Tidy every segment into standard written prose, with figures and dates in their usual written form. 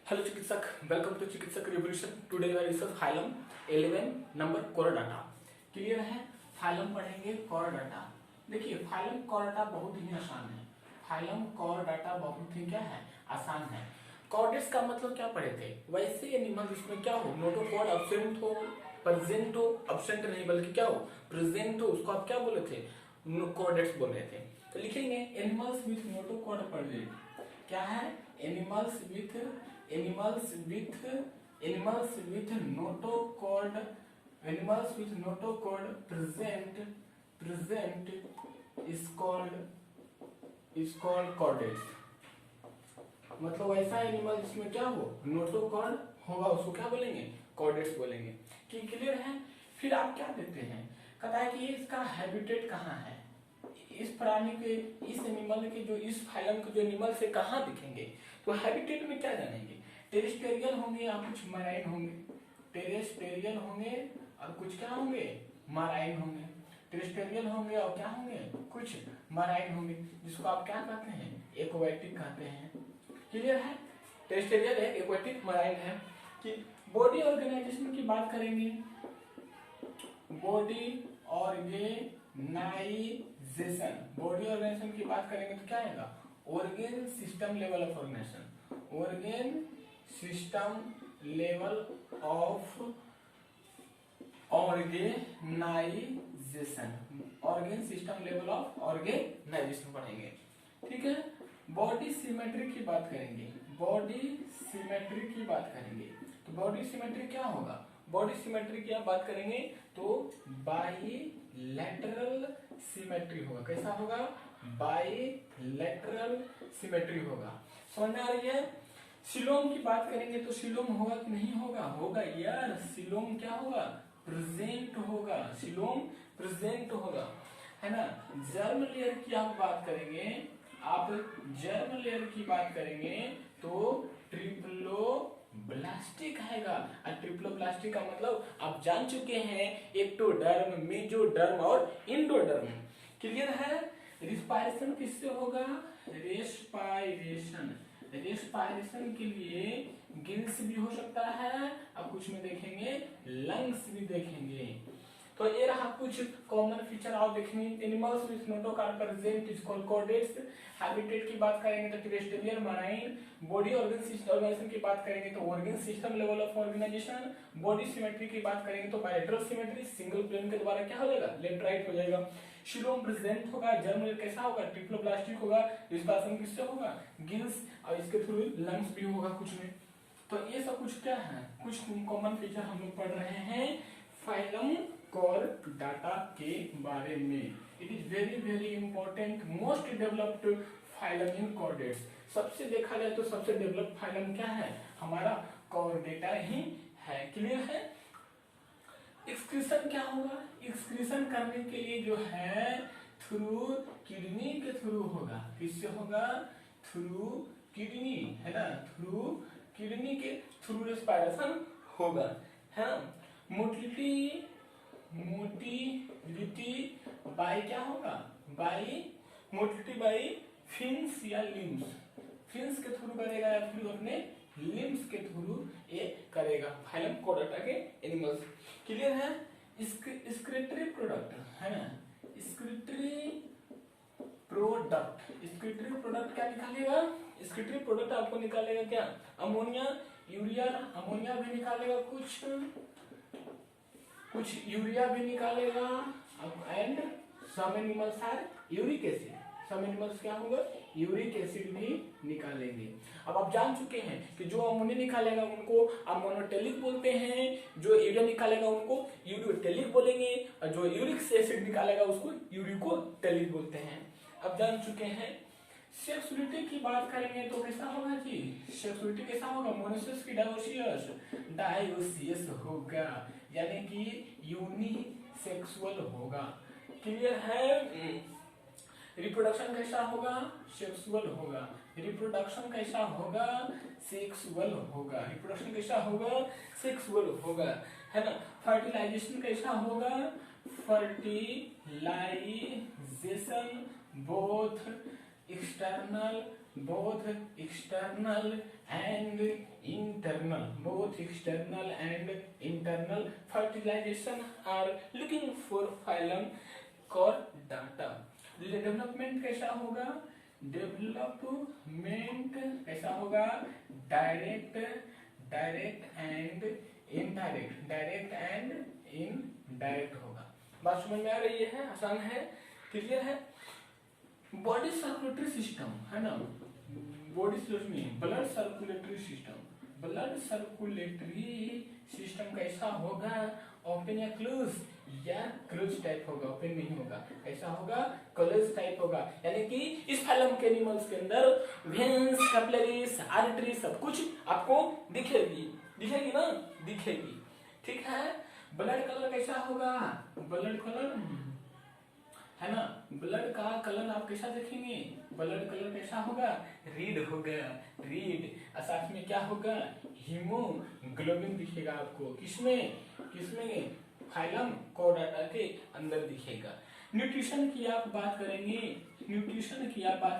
Hello Chikitsak, welcome to Chikitsak revolution. Today we discuss phylum 11 number Chordata. Clear है? Phylum पढ़ेंगे Chordata. देखिए phylum कोरोडाटा बहुत ही आसान है। फाइलम कोरोडाटा बहुत ही क्या है, आसान है। कोर्डेट्स का मतलब क्या पढ़े थे? वैसे एनिमल जिसमें क्या हो, नोटोकॉर्ड अब्सेंट हो, प्रेजेंट हो, अब्सेंट नहीं बल्कि क्या हो, प्रेजेंट हो, उसको आप क्या बोले थे? कोर्डेट्स बोल रहे थे। तो लिखेंगे एनिमल्स विथ नोटोकॉर्ड प्रेजेंट। क्या है? Animals with notochord present is called chordates। मतलब ऐसा एनिमल जिसमें क्या हो, नोटोकॉर्ड होगा, उसको क्या बोलेंगे? कॉर्डेट्स बोलेंगे। कि क्लियर है? फिर आप क्या देते हैं, कहता है कि इसका हैबिटेट कहाँ है, इस प्राणी के, इस एनिमल के, जो इस फाइलम के जो एनिमल से कहाँ दिखेंगे। तो हैबिटेट में क्या जानेंगे? टेरेस्टेरियल होंगे या कुछ मराइन होंगे। टेरेस्टेरियल होंगे और कुछ क्या होंगे, मराइन होंगे। टेरेस्टेरियल होंगे और क्या होंगे, कुछ मराइन होंगे, जिसको आप क्या कहते हैं, एक्वाटिक कहते हैं। क्लियर है? टेरेस्टेरियल है, एक्वाटिक, मराइन है। कि बॉडी ऑर्गेनाइजेशन की बात करेंगे, बॉडी ऑर्गेनाइजेशन की बात करेंगे तो क्या आएगा? Organ system level of organization. Organ system level of organization. Organ system level of organization पढ़ेंगे। ठीक है? बॉडी सिमेट्री की बात करेंगे, बॉडी सिमेट्री की बात करेंगे। तो बॉडी सिमेट्री क्या होगा? बॉडी सिमेट्री की आप बात करेंगे तो बाइलेटरल सिमेट्री होगा। कैसा होगा? बाइलेटरल सिमेट्री होगा। समझ में आ रही है? सिलोम की बात करेंगे तो सिलोम होगा कि नहीं होगा? होगा यार। सिलोम क्या होगा? प्रेजेंट होगा। सिलोम प्रेजेंट होगा, है ना। जर्म लेयर की आप बात करेंगे, आप जर्म लेयर की बात करेंगे तो ट्रिप्लोब्लास्टिक आएगा। और ट्रिप्लोब्लास्टिक का मतलब आप जान चुके हैं, एक्टोडर्म, मेजोडर्म और इंडोडर्म। क्लियर है? रिस्पायरेशन किससे होगा? रेस्पायरेशन के लिए गिल्स भी हो सकता है, अब कुछ में देखेंगे लंग्स भी देखेंगे। तो ये रहा कुछ कॉमन फीचर आप देखेंगे। Animals with notochord present is called chordates. Habitat की बात करेंगे तो टेरेस्ट्रियल, मराइन। बॉडी ऑर्गेनाइजेशन की बात करेंगे तो organ system level of organization. Body symmetry की बात करेंगे तो बायलेटरल सिमेट्री, सिंगल प्लेन के द्वारा क्या हो जाएगा, लेफ्ट राइट हो जाएगा। शिलोम प्रेजेंट होगा, जर्म कैसा होगा, ट्रिप्लोब्लास्टिक होगा। रिस्पायरेशन किससे होगा? गिल्स, और इसके थ्रू लंग्स भी होगा कुछ में। तो ये सब कुछ क्या है, कुछ कॉमन फीचर हम लोग पढ़ रहे हैं फाइलम कोर्डाटा के बारे में। It is very very important, most developed phylum in chordates. सबसे देखा जाए तो सबसे डेवलप्ड फाइलम क्या है, हमारा कॉर्डेटा ही है। क्लियर है? एक्सक्रीशन क्या होगा? एक्सक्रीशन करने के लिए जो है थ्रू किडनी के थ्रू होगा। किससे होगा? थ्रू किडनी, है ना। थ्रू किडनी के थ्रू रेस्पिरेशन होगा, है ना। मोटिलिटी बाय क्या होगा? मोटिलिटी बाय फिन्स या लिम्स। फिन्स के थ्रू करेगा या फिर अपने लिम्स के थ्रू ये करेगा। फाइलम कोर्डाटा के एनिमल्स। क्लियर है? स्क्रिटरी प्रोडक्ट, है ना। स्क्रिटरी प्रोडक्ट क्या निकालेगा? स्क्रिटरी प्रोडक्ट आपको निकालेगा क्या? Ammonia, urea. अमोनिया भी निकालेगा, कुछ यूरिया भी निकालेगा, and some animals are uric acid. Some animals क्या होगा? यूरिक एसिड भी निकालेंगे। अब आप जान चुके हैं कि जो अमोनिया निकालेगा उनको अमोनोटेलिक बोलते हैं, जो यूरिया निकालेगा उनको यूरियोटेलिक बोलेंगे, और जो यूरिक एसिड निकालेगा उसको यूरिकोटेलिक बोलते हैं। अब जान चुके हैं। सेक्सुअलिटी की बात करेंगे तो कैसा होगा जी? सेक्सुअलिटी कैसा होगा? मोनोसिस की डायोसियस होगा, यानी कि यूनिसेक्सुअल होगा। क्लियर है? रिप्रोडक्शन कैसा होगा? सेक्सुअल होगा। रिप्रोडक्शन कैसा होगा? सेक्सुअल होगा। रिप्रोडक्शन कैसा होगा? सेक्सुअल होगा, है ना। फर्टिलाइजेशन कैसा होगा? Fertilization both external and both external and internal fertilization are looking for phylum chordata. Development कैसा होगा? डेवलपमेंट कैसा होगा? डायरेक्ट एंड इनडायरेक्ट होगा। बात समझ में आ रही है? आसान है, क्लियर है? बॉडी सर्कुलेटरी सिस्टम है ना, बॉडी ब्लड सर्कुलेटरी सिस्टम कैसा होगा? ओपन या क्लोज? या क्लोज टाइप होगा, ओपन नहीं होगा। कैसा होगा? क्लोज टाइप होगा। यानी कि इस फाइलम के एनिमल्स के अंदर वेन्स, कैपिलरीज, आर्टरी सब कुछ आपको दिखेगी ना, दिखेगी। ठीक है। ब्लड कलर कैसा होगा? ब्लड कलर है ना, ब्लड का कलर आप कैसा देखेंगे? ब्लड कलर कैसा होगा? रीड होगा, रीड। और साथ में क्या होगा? हीमोग्लोबिन दिखेगा आपको। किसमें? फाइलम चॉर्डाटा के अंदर दिखेगा। न्यूट्रिशन की आप बात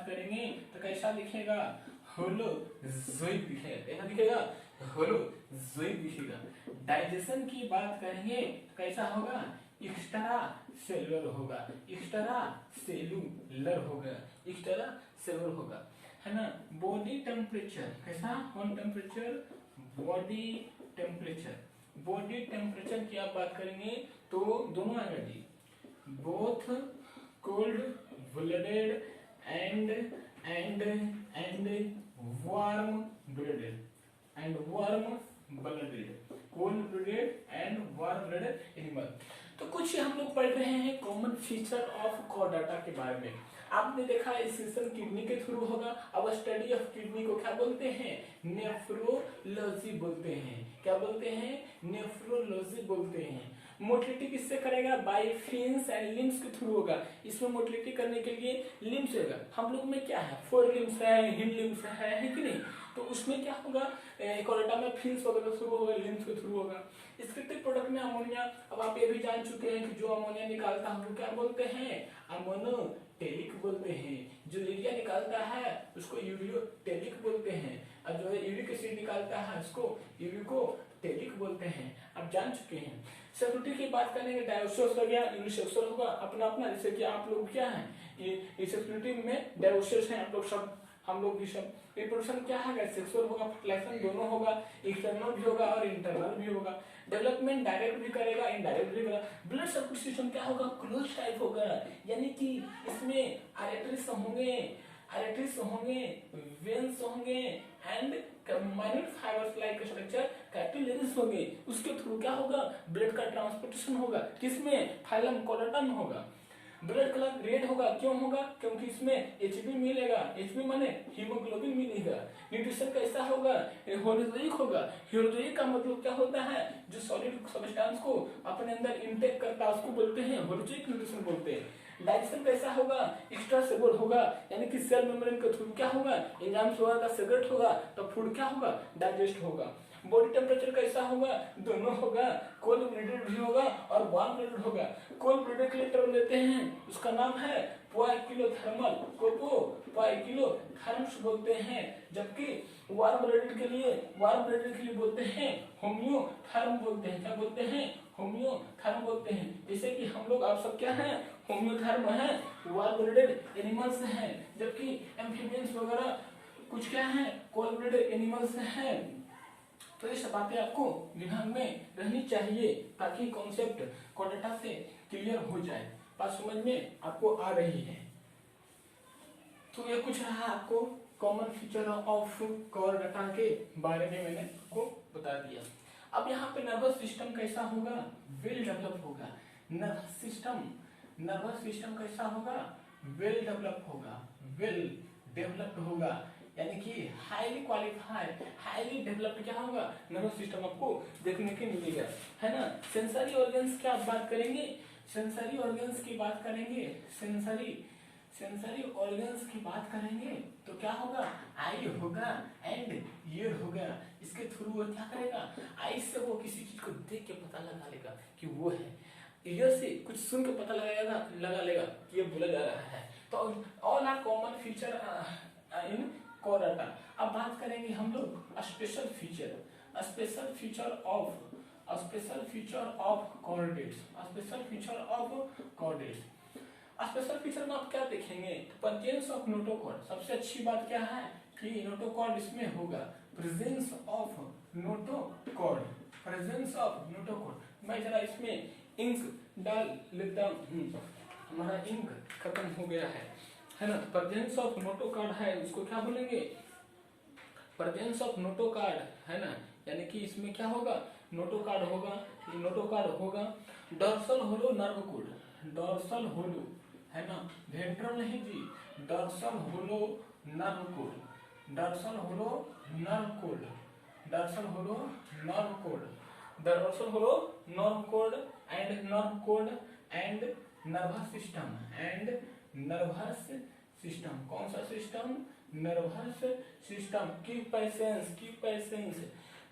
करेंगे तो कैसा दिखेगा? होलोजोइक दिखेगा। कैसा दिखेगा? होलोजोइक दिखेगा। डाइजेशन की बात करेंगे तो कैसा होगा? एक्स्ट्रा सेलुलर होगा, है ना। बॉडी टेम्परेचर कैसा? बॉडी टेम्परेचर की आप बात करेंगे तो दोनों आएगा जी, both cold blooded and warm blooded animal. तो कुछ हम लोग पढ़ रहे हैं कॉमन फीचर ऑफ चॉर्डाटा के बारे में। आपने देखा इस सेशन किडनी के थ्रू होगा। अब स्टडी ऑफ किडनी को क्या बोलते हैं? नेफ्रोलॉजी बोलते हैं। क्या बोलते हैं? नेफ्रोलॉजी बोलते हैं। मोटिलिटी किससे करेगा? बाय फिन्स एंड लिम्स के थ्रू होगा। इसमें मोटिलिटी करने के लिए लिम्स होगा। हम लोग में क्या है? 4 लिम्स है, हिंड लिम्स है कि नहीं? तो उसमें क्या होगा? चॉर्डाटा में फिन्स वगैरह थ्रू होगा, लिम्स के थ्रू होगा। स्क्रिप्टिव प्रोडक्ट में अमोनिया, अब आप ये भी जान चुके हैं कि जो अमोनिया निकालता है वो क्या बोलते हैं? अमोनोटेलिक बोलते हैं। जो यूरिया निकालता है उसको यूरियोटेलिक बोलते हैं, और जो यूरिक एसिड निकालता है उसको यूरिकोटेलिक बोलते हैं। आप जान चुके हैं। सेक्रेटरी की बात करेंगे, डायोसिस हो गया, यूनिसेक्सुअल होगा अपना अपना। जैसे कि आप लोग क्या है, ये सेक्रेटरी में डायोसिस है, आप लोग सब, हम लोग भी सब। रिप्रोडक्शन क्या है? सेक्सुअल होगा, फर्टिलाइजेशन दोनों होगा, एक्सटर्नल भी होगा और इंटरनल भी होगा। डेवलपमेंट डायरेक्ट भी करेगा, इनडायरेक्ट भी करेगा। ब्लड सर्कुलेशन सिस्टम क्या होगा? क्लोज टाइप होगा। यानी कि इसमें आर्टरीज होंगे, वेन्स होंगे and minute fibres like structure capillaries होंगे। उसके थ्रू क्या होगा? ब्लड का ट्रांसपोर्टेशन होगा। किसमें? फाइलम चॉर्डाटा में होगा। ब्लड कलर रेड होगा। क्यों होगा? क्योंकि इसमें Hb मिलेगा। Hb माने हीमोग्लोबिन मिलेगा। न्यूट्रिशन कैसा होगा? होलोजोइक होगा। होलोजोइक का मतलब क्या होता है? जो सॉलिड सब्सटेंस को अपने अंदर इनटेक करता है उसको बोलते हैं होलोजोइक न्यूट्रिशन बोलते हैं। डाइजेशन कैसा होगा? एक्स्ट्रा सेलुलर होगा। यानी कि सेल मेम्ब्रेन के थ्रू क्या होगा? एंजाइम्स होगा, सेग्रेट होगा, तो फूड क्या होगा? डाइजेस्ट होगा। बॉडी टेम्परेचर कैसा होगा? दोनों होगा, कोल्ड ब्लडेड भी होगा और वार्म ब्लडेड होगा। कोल्ड ब्लडेड के लिए टर्म लेते हैं, उसका नाम है पोइकिलोथर्मल, पोइकिलोथर्म्स बोलते हैं। जबकि वार्म ब्लडेड के लिए बोलते हैं होम्योथर्म बोलते हैं। क्या बोलते हैं? होम्योथर्म बोलते हैं। जैसे कि हम लोग आप सब क्या हैं? होम्योथर्म है, वार्म ब्लडेड एनिमल्स हैं। जबकि एम्फीबियंस वगैरह कुछ क्या है? कोल्ड ब्लडेड एनिमल्स हैं। तो ये सब बातें आपको दिमाग में रहनी चाहिए ताकि कॉन्सेप्ट चॉर्डाटा से क्लियर हो जाए। बात समझ में आपको आ रही है? तो ये कुछ रहा आपको कॉमन फीचर ऑफ चॉर्डाटा के बारे में मैंने आपको बता दिया। अब यहाँ पे नर्वस सिस्टम कैसा होगा? वेल डेवलप होगा। नर्वस सिस्टम कैसा होगा? वेल डेवलप्ड होगा। यानी कि हाईली क्वालिफाइड, हाईली डेवलप्ड क्या होगा? नर्वस सिस्टम आपको देखने के मिलेगा, है ना। सेंसरी ऑर्गन्स की आप बात करेंगे, सेंसरी ऑर्गन्स की बात करेंगे तो क्या होगा? आई होगा एंड ईयर होगा। इसके थ्रू वो क्या करेगा? आई से वो किसी चीज को देख के पता लगा लेगा कि वो है, ईयर से कुछ सुन के पता लगा लेगा कि ये बोला जा रहा है। तो all are common feature in Chordata. अब बात करेंगे हम लोग special feature. Special feature of chordates, special feature of chordates. Special feature में आप क्या देखेंगे, प्रेजेंस ऑफ नोटोकॉर्ड। सबसे अच्छी बात क्या है कि नोटोकॉर्ड इसमें होगा, presence of notochord, presence of notochord. मैं जरा इसमें इंक डाल लेता हूँ, हमारा इंक खत्म हो गया है ना। प्रेजेंस ऑफ नोटोकॉर्ड है, उसको क्या बोलेंगे, प्रेजेंस ऑफ नोटोकॉर्ड है ना, यानी कि इसमें क्या होगा, नोटोकॉर्ड होगा, नोटोकॉर्ड होगा। Dorsal hollow nerve cord, dorsal hollow है ना, वेंट्रल नहीं जी, dorsal hollow nerve cord, dorsal hollow nerve cord, dorsal hollow nerve cord, dorsal hollow nerve cord and nerve cord and nervous system, and nervous system. कौन सा system, nervous system. Keep patience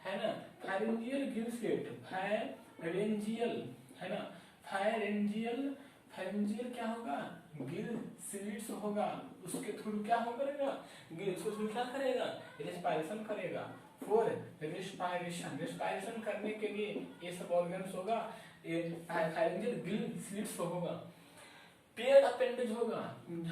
है ना। फायरेंजियल Gill slit, फायरेंजियल है ना, फायरेंजियल क्या होगा, gill slits होगा, उसके थ्रू क्या हो करेगा, गिल उसके थ्रू क्या करेगा, रेस्पिरेशन करेगा। फॉर रेस्पिरेशन करने के लिए ये सब ऑर्गन्स होगा, फायरेंजियल गिल स्लिट्स होगा। पेयर अपेंडेज होगा,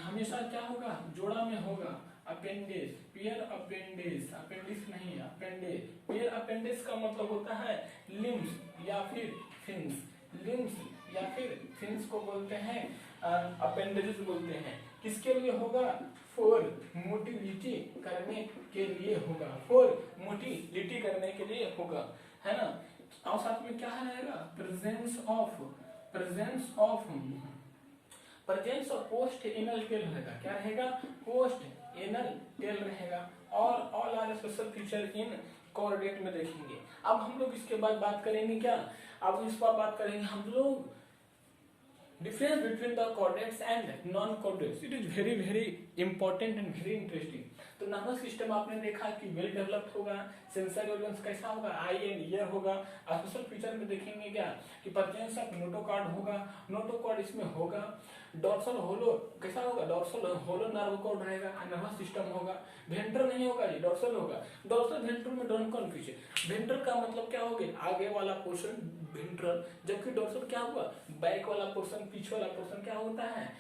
हमेशा क्या होगा, जोड़ा में होगा, अपेंडेज, पेयर अपेंडेज, अपेंडिक्स नहीं अपेंडेज। पेयर अपेंडेज का मतलब होता है लिम्स या फिर फिन्स, लिम्स या फिर फिन्स को बोलते हैं अपेंडेजेस बोलते हैं। किसके लिए होगा, फॉर मोटिलिटी करने के लिए होगा, फॉर मोटिलिटी करने के लिए होगा है ना। और साथ में क्या रहेगा, presence of post anal tail रहेगा, क्या रहेगा, पोस्ट एनल टेल रहेगा। और all are special feature in chordate में देखेंगे। अब हम लोग इसके बाद बात करेंगे क्या, अब इस पर बात करेंगे हम लोग difference between the chordates and non-chordates. It is very important and very interesting. तो नर्वस सिस्टम आपने देखा कि वेल डेवलप्ड होगा, सेंसरी ऑर्गन्स कैसा होगा, आई एंड ईयर होगा। स्पेशल फीचर में देखेंगे क्या कि प्रेजेंस ऑफ नोटोकॉर्ड होगा, नोटोकॉर्ड इसमें होगा। डॉर्सल होलो कैसा होगा, डॉर्सल होलो नर्व कॉर्ड रहेगा, नर्वस सिस्टम होगा। वेंट्रल नहीं होगा, ये डॉर्सल होगा। डॉर्सल वेंट्रल में डोंट कंफ्यूज, वेंट्रल का मतलब क्या हो गया, आगे वाला पोर्शन वेंट्रल, जबकि डॉर्सल क्या हुआ, बैक वाला पोर्शन, पीछे वाला पोर्शन क्या होता है,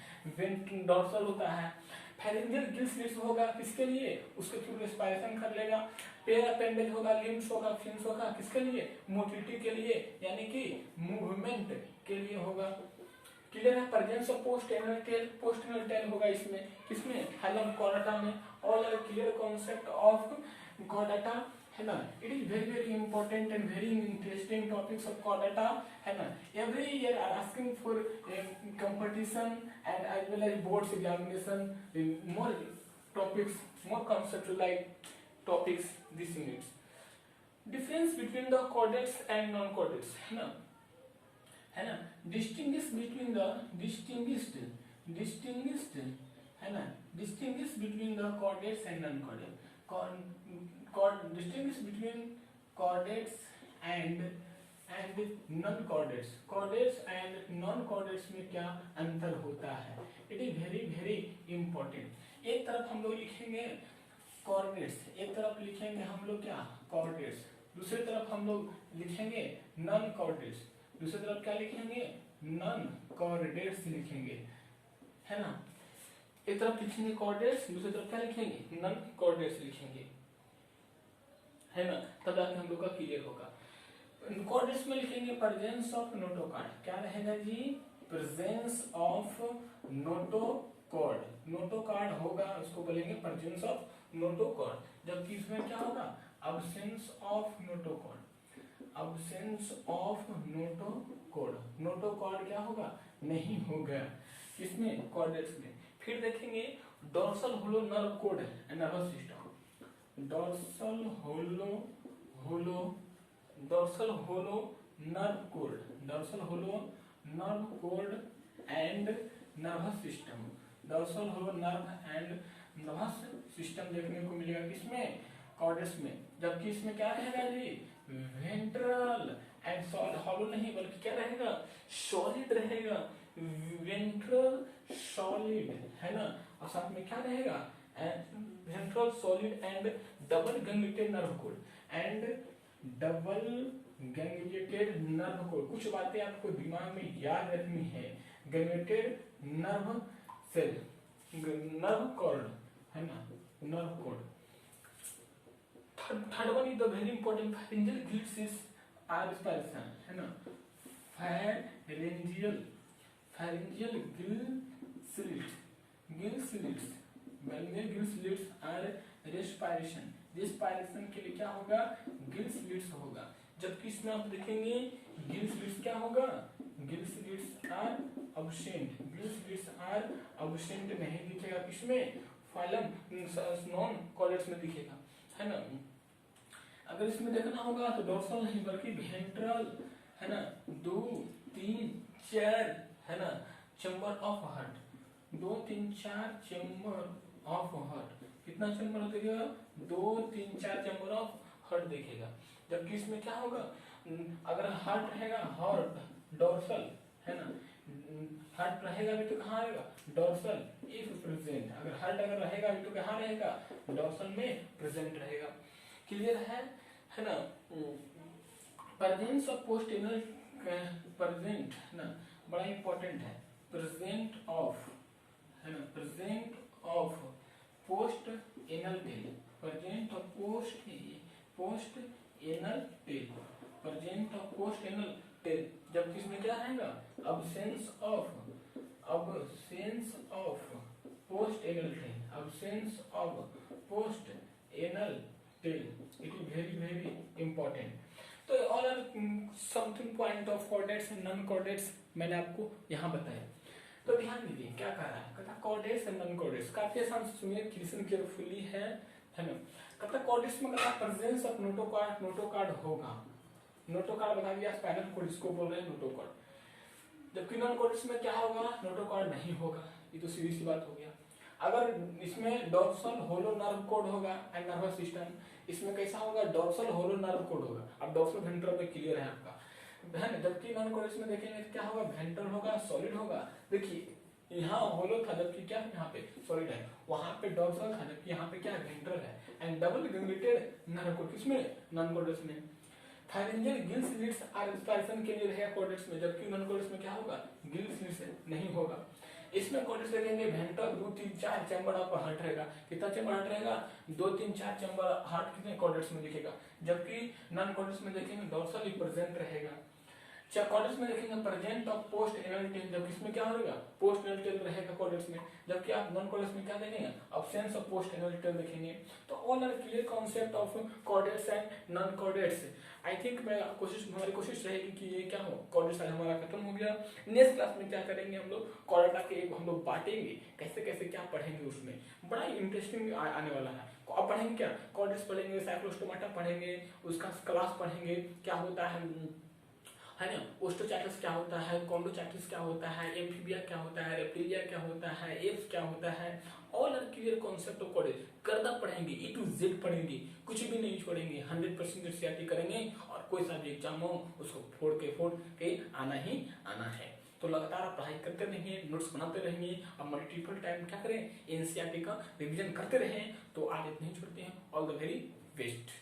डॉर्सल होता है। फायरेंजियल गिल स्लिट्स होगा, किसके लिए, उसके थ्रू रेस्पिरेशन कर लेगा। पेयर अपेंडेज होगा, लिम्स होगा, फिन्स होगा, किसके लिए, मोटिलिटी के लिए, यानी कि मूवमेंट के लिए होगा। क्लियर है। Presence of post anal tail होगा इसमें, किसमें, हाइलम कॉर्डाटा में। All are clear concept of chordata है ना। It is very important and very interesting topics of chordata है ना। Every year are asking for competition and as well as boards examination more topics, more conceptualized topics this units. Difference between the chordates and non-chordates है ना। distinguish between the chordates and non-chordates. Distinguish between chordates and non-chordates. Chordates and non-chordates में क्या अंतर होता है, it is very important. एक तरफ हम लोग लिखेंगे chordates, एक तरफ लिखेंगे हम लोग क्या, chordates, दूसरी तरफ हम लोग लिखेंगे non-chordates, दूसरी तरफ क्या लिखेंगे, non-chordates लिखेंगे है ना। एक तरफ लिखेंगे chordates, दूसरी तरफ क्या लिखेंगे, non-chordates लिखेंगे है ना, तब जाके हम लोग का क्लियर होगा। कॉर्डेट्स में लिखेंगे प्रेजेंस ऑफ नोटोकॉर्ड, क्या रहेगा जी, प्रेजेंस ऑफ नोटोकॉर्ड, नोटोकॉर्ड होगा, उसको बोलेंगे प्रेजेंस ऑफ नोटोकॉर्ड। जबकि इसमें क्या होगा, absence of notochord, absence of notochord, notochord क्या होगा, नहीं होगा किसमें, कॉर्डेट्स में। फिर देखेंगे डॉर्सल होलो नर्व कोड है, nervous system, dorsal hollow nerve cord, dorsal hollow nerve cord and nervous system, dorsal hollow nerve and nervous system देखने को मिलेगा किसमें, कॉर्डेट्स में। जबकि इसमें क्या रहेगा जी, वेंट्रल एंड सॉलिड, हॉलो नहीं बल्कि क्या रहेगा, सॉलिड रहेगा, वेंट्रल सॉलिड है ना। और साथ में क्या रहेगा, ventral solid and double ganglionated nerve cord and double ganglionated nerve cord. कुछ बातें आपको दिमाग में याद रखनी है। Ganglionated nerve cell, nerve cord है ना, nerve cord. Third one is the very important, pharyngeal gills aspiration है ना, pharyngeal gill slits are respiration. Respiration के लिए क्या होगा, गिल स्लिट्स होगा। जबकि इसमें आप देखेंगे गिल स्लिट्स क्या होगा, gill slits are absent, gill slits are absent नहीं दिखेगा। किसमें, फाइलम नॉन कॉर्डेट्स में दिखेगा है ना। अगर इसमें देखना होगा तो डोर्सल नहीं बल्कि वेंट्रल है ना, 2 3 4 है ना chamber of heart, 2 3 4 chamber of heart. कितना चैम्बर देखेगा, 2 3 4 चैम्बर ऑफ हार्ट देखेगा। जबकि इसमें क्या होगा, अगर हार्ट रहेगा, हार्ट डोर्सल है ना, हार्ट रहेगा भी तो कहाँ रहेगा, डोर्सल इफ प्रेजेंट। अगर हार्ट अगर रहेगा भी तो कहाँ रहेगा, डोर्सल में प्रेजेंट रहेगा। क्लियर है ना। Presence of post anal, present है ना, बड़ा इंपॉर्टेंट है। प्रेजेंट ऑफ है ना, present of post anal tail, present of post anal tail, present of post anal tail. जबकि इसमें क्या रहेगा, absence of post anal tail, absence of post anal tail. It is very very important. तो all are something point of chordates and non chordates मैंने आपको यहाँ बताया। तो ध्यान दीजिए क्या कह रहा है, कहता कॉर्डेट्स एंड नॉन कॉर्डेट्स। काफी आसान से सुनिए, लिसन केयरफुली है ना। कहता कॉर्डेट्स में कहता प्रेजेंस ऑफ नोटोकॉर्ड होगा। नोटोकॉर्ड बता दिया, स्पाइनल कॉर्ड इसको बोल रहे हैं नोटोकॉर्ड। जबकि नॉन कॉर्डेट्स में क्या होगा, नोटोकॉर्ड नहीं होगा। ये तो सीधी सी बात हो गया। अगर इसमें डोर्सल होलो नर्व कोड होगा एंड नर्वस सिस्टम, इसमें कैसा होगा, डोर्सल होलो नर्व कोड होगा। अब डोर्सल वेंट्रल में क्लियर है आपका है ना। जबकि नॉन कॉर्डेट्स में देखेंगे क्या होगा, वेंट्रल होगा, सॉलिड होगा। देखिए यहाँ होलो था जबकि क्या है, यहाँ पे सॉलिड है, वहां पे डोर्सल था जबकि यहाँ पे क्या है, वेंट्रल है। And double ganglionated nerve code किसमें, नॉन कॉर्डेट्स में। फाइरिंजियल गिल स्लिट्स आर रेस्पिरेशन के लिए रहेगा कॉर्डेट्स में। जबकि नॉन कॉर्डेट्स में क्या होगा, गिल स्लिट्स नहीं होगा। इसमें कॉर्डेट्स देखेंगे वेंट्रल 2 3 4 चैम्बर ऑफ हार्ट रहेगा। कितना चैम्बर हार्ट रहेगा, 2 3 4 चैम्बर हार्ट कितने कॉर्डेट्स में दिखेगा। जबकि नॉन कॉर्डेट्स में देखेंगे डोर्सल ही प्रेजेंट रहेगा। कॉर्डेट्स में देखेंगे present of post anal tail, जबकि इसमें क्या होगा, पोस्ट एनल टेल रहेगा कॉर्डेट्स में। जबकि आप नॉन कॉर्डेट्स में क्या देखेंगे, absence of post anal tail देखेंगे। तो all are clear concept of chordates and non chordates. I think हमारी कोशिश रहेगी कि ये क्या हो, कॉर्डेट्स हमारा खत्म हो गया। नेक्स्ट क्लास में क्या करेंगे हम लोग, कॉर्डेटा के हम लोग बांटेंगे, कैसे कैसे क्या पढ़ेंगे, उसमें बड़ा इंटरेस्टिंग आने वाला है। अब पढ़ेंगे क्या, कॉर्डेट्स पढ़ेंगे, साइक्लोस्टोमाटा पढ़ेंगे, उसका क्लास पढ़ेंगे क्या होता है ना, ओस्टोचाइटिस क्या होता है, कॉन्डोचाइटिस क्या होता है, एम्फीबिया क्या होता है, रेप्टिलिया क्या होता है, एप्स क्या होता है। All are clear concept of chordates करना पढ़ेंगे, ए टू जेड पढ़ेंगे, कुछ भी नहीं छोड़ेंगे। 100% एनसीईआरटी करेंगे और कोई सा भी एग्जाम हो उसको फोड़ के आना ही आना है। तो लगातार आप पढ़ाई करते रहिए, नोट्स बनाते रहिए और मल्टीपल टाइम क्या करें, एनसीईआरटी का रिवीजन करते रहें। तो आगे नहीं छोड़ते हैं। All the very best.